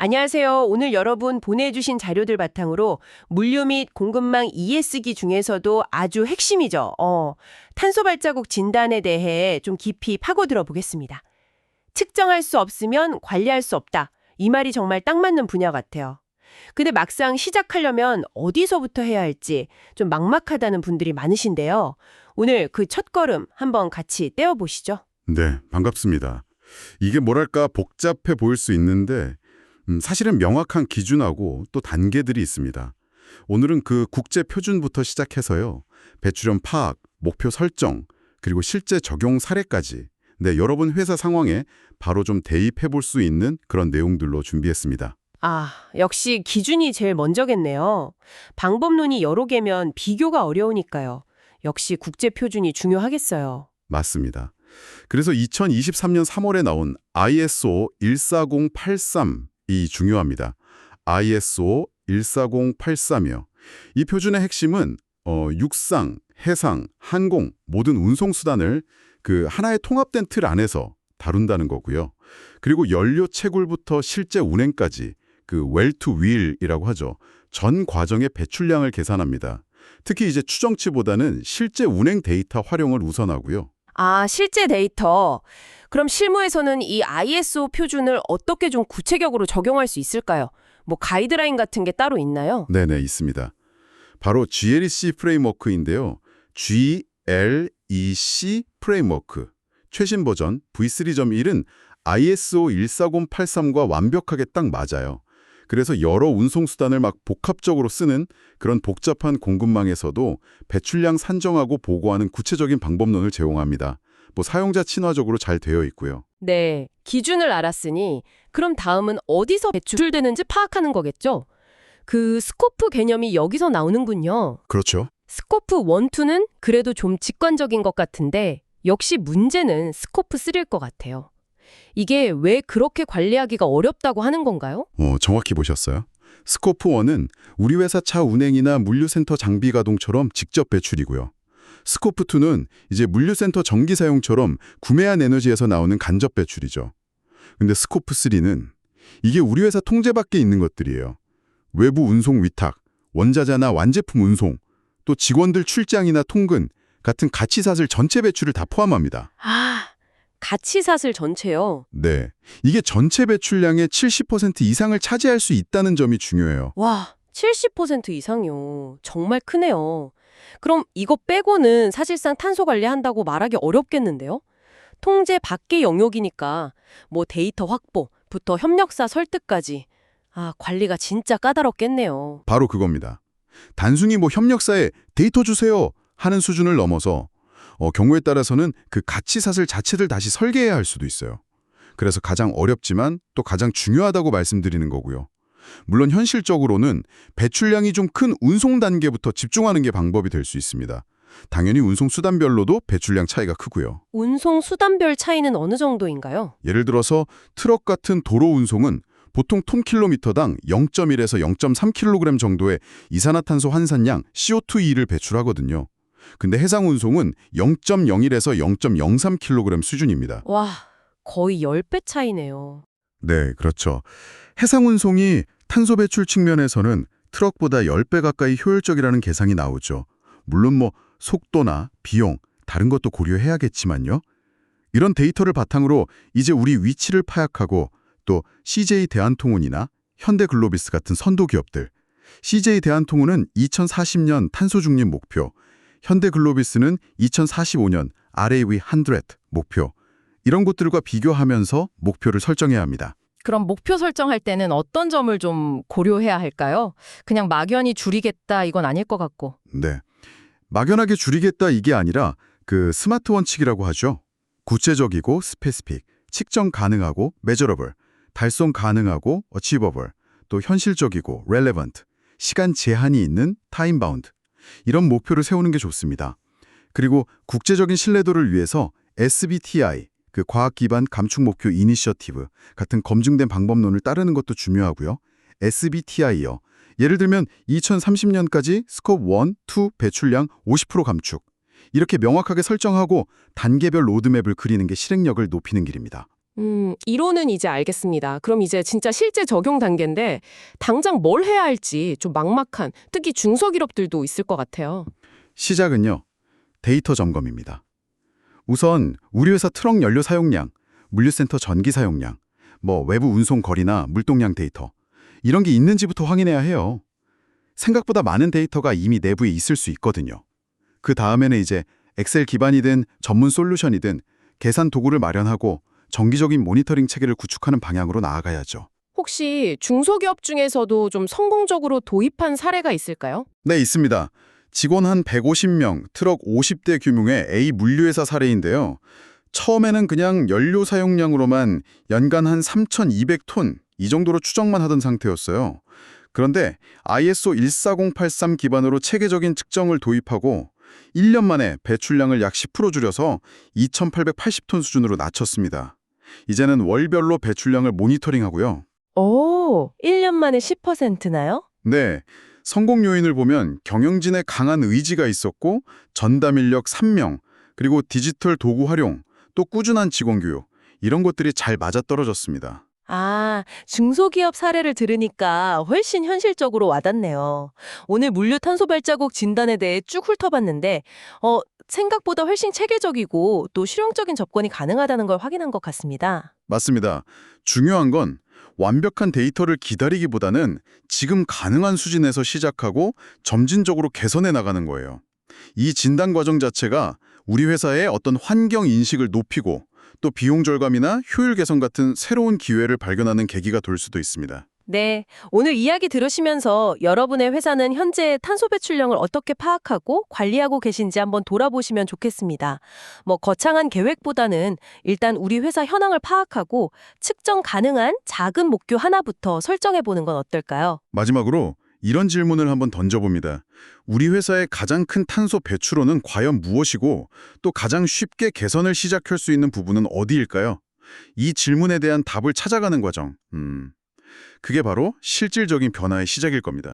안녕하세요. 오늘 여러분 보내주신 자료들 바탕으로 물류 및 공급망 ESG 중에서도 아주 핵심이죠. 탄소 발자국 진단에 대해 좀 깊이 파고들어 보겠습니다. 측정할 수 없으면 관리할 수 없다. 이 말이 정말 딱 맞는 분야 같아요. 근데 막상 시작하려면 어디서부터 해야 할지 좀 막막하다는 분들이 많으신데요. 오늘 그 첫걸음 한번 같이 떼어보시죠. 네, 반갑습니다. 이게 뭐랄까 복잡해 보일 수 있는데 사실은 명확한 기준하고 또 단계들이 있습니다. 오늘은 그 국제 표준부터 시작해서요. 배출량 파악, 목표 설정, 그리고 실제 적용 사례까지 여러분 회사 상황에 바로 좀 대입해 볼 수 있는 그런 내용들로 준비했습니다. 역시 기준이 제일 먼저겠네요. 방법론이 여러 개면 비교가 어려우니까요. 역시 국제 표준이 중요하겠어요. 맞습니다. 그래서 2023년 3월에 나온 ISO 14083이 중요합니다. ISO 14083이요. 이 표준의 핵심은 육상, 해상, 항공 모든 운송수단을 그 하나의 통합된 틀 안에서 다룬다는 거고요. 그리고 연료 채굴부터 실제 운행까지 그 well to wheel이라고 하죠. 전 과정의 배출량을 계산합니다. 특히 이제 추정치보다는 실제 운행 데이터 활용을 우선하고요. 실제 데이터. 그럼 실무에서는 이 ISO 표준을 어떻게 좀 구체적으로 적용할 수 있을까요? 뭐 가이드라인 같은 게 따로 있나요? 네네, 있습니다. 바로 GLEC 프레임워크인데요. GLEC 프레임워크. 최신 버전 V3.1은 ISO 14083과 완벽하게 딱 맞아요. 그래서 여러 운송수단을 막 복합적으로 쓰는 그런 복잡한 공급망에서도 배출량 산정하고 보고하는 구체적인 방법론을 제공합니다. 사용자 친화적으로 잘 되어 있고요. 네, 기준을 알았으니 그럼 다음은 어디서 배출되는지 파악하는 거겠죠? 그 스코프 개념이 여기서 나오는군요. 그렇죠. 스코프 1, 2는 그래도 좀 직관적인 것 같은데 역시 문제는 스코프 3일 것 같아요. 이게 왜 그렇게 관리하기가 어렵다고 하는 건가요? 정확히 보셨어요. 스코프 1은 우리 회사 차 운행이나 물류센터 장비 가동처럼 직접 배출이고요. 스코프 2는 이제 물류센터 전기 사용처럼 구매한 에너지에서 나오는 간접 배출이죠. 근데 스코프 3는 이게 우리 회사 통제 밖에 있는 것들이에요. 외부 운송 위탁, 원자재나 완제품 운송, 또 직원들 출장이나 통근 같은 가치사슬 전체 배출을 다 포함합니다. 가치사슬 전체요? 네, 이게 전체 배출량의 70% 이상을 차지할 수 있다는 점이 중요해요. 와, 70% 이상이요. 정말 크네요. 그럼 이거 빼고는 사실상 탄소 관리한다고 말하기 어렵겠는데요? 통제 밖의 영역이니까 뭐 데이터 확보부터 협력사 설득까지 관리가 진짜 까다롭겠네요. 바로 그겁니다. 단순히 협력사에 데이터 주세요 하는 수준을 넘어서 경우에 따라서는 그 가치사슬 자체를 다시 설계해야 할 수도 있어요. 그래서 가장 어렵지만 또 가장 중요하다고 말씀드리는 거고요. 물론 현실적으로는 배출량이 좀 큰 운송 단계부터 집중하는 게 방법이 될 수 있습니다. 당연히 운송 수단별로도 배출량 차이가 크고요. 운송 수단별 차이는 어느 정도인가요? 예를 들어서 트럭 같은 도로 운송은 보통 톤킬로미터당 0.1에서 0.3kg 정도의 이산화탄소 환산량 CO2를 배출하거든요. 근데 해상 운송은 0.01에서 0.03kg 수준입니다. 와, 거의 10배 차이네요. 네, 그렇죠. 해상 운송이 탄소 배출 측면에서는 트럭보다 10배 가까이 효율적이라는 계산이 나오죠. 물론 속도나 비용, 다른 것도 고려해야겠지만요. 이런 데이터를 바탕으로 이제 우리 위치를 파악하고 또 CJ 대한통운이나 현대글로비스 같은 선도 기업들, CJ 대한통운은 2040년 탄소 중립 목표, 현대글로비스는 2045년 RAV100 목표, 이런 곳들과 비교하면서 목표를 설정해야 합니다. 그럼 목표 설정할 때는 어떤 점을 좀 고려해야 할까요? 그냥 막연히 줄이겠다 이건 아닐 것 같고. 네, 막연하게 줄이겠다 이게 아니라 그 스마트 원칙이라고 하죠. 구체적이고 스페시픽, 측정 가능하고 measurable, 달성 가능하고 achievable, 또 현실적이고 relevant, 시간 제한이 있는 time bound. 이런 목표를 세우는 게 좋습니다. 그리고 국제적인 신뢰도를 위해서 SBTI, 그 과학 기반 감축 목표 이니셔티브 같은 검증된 방법론을 따르는 것도 중요하고요. SBTI요. 예를 들면 2030년까지 스코프 1, 2 배출량 50% 감축. 이렇게 명확하게 설정하고 단계별 로드맵을 그리는 게 실행력을 높이는 길입니다. 이론은 이제 알겠습니다. 그럼 이제 진짜 실제 적용 단계인데 당장 뭘 해야 할지 좀 막막한 특히 중소기업들도 있을 것 같아요. 시작은요. 데이터 점검입니다. 우선 우리 회사 트럭 연료 사용량, 물류센터 전기 사용량, 외부 운송 거리나 물동량 데이터 이런 게 있는지부터 확인해야 해요. 생각보다 많은 데이터가 이미 내부에 있을 수 있거든요. 그 다음에는 이제 엑셀 기반이든 전문 솔루션이든 계산 도구를 마련하고 정기적인 모니터링 체계를 구축하는 방향으로 나아가야죠. 혹시 중소기업 중에서도 좀 성공적으로 도입한 사례가 있을까요? 네, 있습니다. 직원 한 150명, 트럭 50대 규모의 A 물류회사 사례인데요. 처음에는 그냥 연료 사용량으로만 연간 한 3,200톤 이 정도로 추정만 하던 상태였어요. 그런데 ISO 14083 기반으로 체계적인 측정을 도입하고 1년 만에 배출량을 약 10% 줄여서 2,880톤 수준으로 낮췄습니다. 이제는 월별로 배출량을 모니터링하고요. 오, 1년 만에 10%나요? 네, 성공 요인을 보면 경영진의 강한 의지가 있었고 전담 인력 3명, 그리고 디지털 도구 활용, 또 꾸준한 직원 교육 이런 것들이 잘 맞아떨어졌습니다. 아, 중소기업 사례를 들으니까 훨씬 현실적으로 와닿네요. 오늘 물류 탄소 발자국 진단에 대해 쭉 훑어봤는데, 생각보다 훨씬 체계적이고 또 실용적인 접근이 가능하다는 걸 확인한 것 같습니다. 맞습니다. 중요한 건 완벽한 데이터를 기다리기보다는 지금 가능한 수준에서 시작하고 점진적으로 개선해 나가는 거예요. 이 진단 과정 자체가 우리 회사의 어떤 환경 인식을 높이고 또 비용 절감이나 효율 개선 같은 새로운 기회를 발견하는 계기가 될 수도 있습니다. 네, 오늘 이야기 들으시면서 여러분의 회사는 현재 탄소 배출량을 어떻게 파악하고 관리하고 계신지 한번 돌아보시면 좋겠습니다. 거창한 계획보다는 일단 우리 회사 현황을 파악하고 측정 가능한 작은 목표 하나부터 설정해 보는 건 어떨까요? 마지막으로 이런 질문을 한번 던져봅니다. 우리 회사의 가장 큰 탄소 배출원은 과연 무엇이고 또 가장 쉽게 개선을 시작할 수 있는 부분은 어디일까요? 이 질문에 대한 답을 찾아가는 과정. 그게 바로 실질적인 변화의 시작일 겁니다.